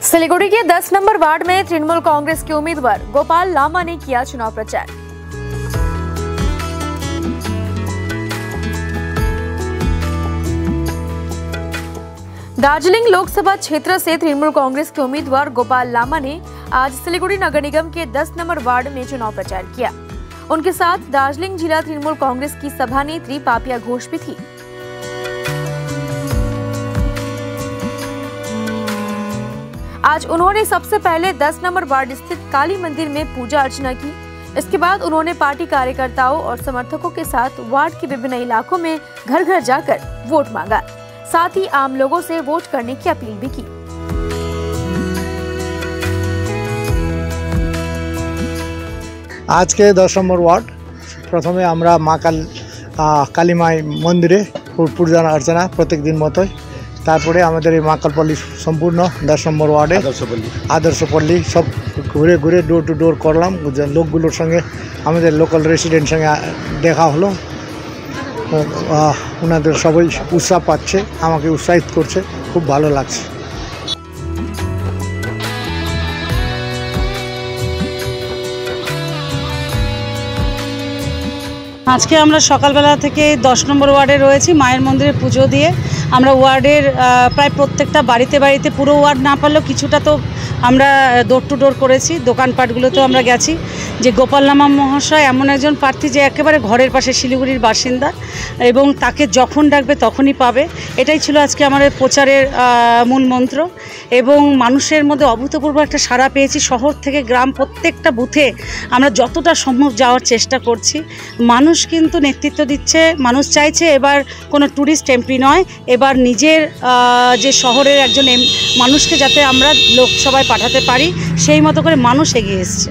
सिलीगुड़ी के 10 number ward में तृणमूल कांग्रेस के उम्मीदवार गोपाल लामा ने किया चुनाव प्रचार। दार्जिलिंग लोकसभा क्षेत्र से तृणमूल कांग्रेस के उम्मीदवार गोपाल लामा ने आज सिलीगुड़ी नगर निगम के 10 नंबर वार्ड में चुनाव प्रचार किया। उनके साथ दार्जिलिंग जिला तृणमूल कांग्रेस की सभानेत्री पापिया घोष भी थी। आज उन्होंने सबसे पहले 10 नंबर वार्ड स्थित काली मंदिर में पूजा अर्चना की। इसके बाद उन्होंने पार्टी कार्यकर्ताओं और समर्थकों के साथ वार्ड के विभिन्न इलाकों में घर घर जाकर वोट मांगा। साथ ही आम लोगों से वोट करने की अपील भी की। आज के 10 नंबर वार्ड प्रथमे आमरा मा काली माई मंदिरे पूजा अर्चना प्रत्येक दिन मतोई तारपरे आमादेर महाकालपल्ली सम्पूर्ण 10 नम्बर वार्डे आदर्शपल्ली सब घुरे घुरे डोर टू डोर करलाम। लोकगुलोर संगे आमादेर लोकल रेसिडेंट संगे देखा हलो। उनादेर सबाई उत्साह पाচ্ছে, আমাকে উৎসাহিত করছে, খুব ভালো লাগছে। আজকে আমরা সকালবেলা থেকে 10 নম্বর ওয়ার্ডে রয়েছি। মায়ের মন্দিরে পুজো দিয়ে আমরা ওয়ার্ডের প্রায় প্রত্যেকটা বাড়িতে বাড়িতে, পুরো ওয়ার্ড না পারলেও কিছুটা তো আমরা ডোর টু ডোর করেছি। দোকানপাটগুলোতেও আমরা গেছি। যে গোপাল লামা মহাশয় এমন একজন প্রার্থী যে একেবারে ঘরের পাশে শিলিগুড়ির বাসিন্দা এবং তাকে যখন ডাকবে তখনই পাবে, এটাই ছিল আজকে আমাদের প্রচারের মূল মন্ত্র। এবং মানুষের মধ্যে অভূতপূর্ব একটা সাড়া পেয়েছি। শহর থেকে গ্রাম প্রত্যেকটা বুথে আমরা যতটা সম্ভব যাওয়ার চেষ্টা করছি। মানুষ কিন্তু নেতৃত্ব দিচ্ছে। মানুষ চাইছে এবার কোনো ট্যুরিস্ট এমপি নয়, এবার নিজের যে শহরের একজন মানুষকে যাতে আমরা লোকসভায় পাঠাতে পারি, সেই মতো করে মানুষ এগিয়ে এসছে।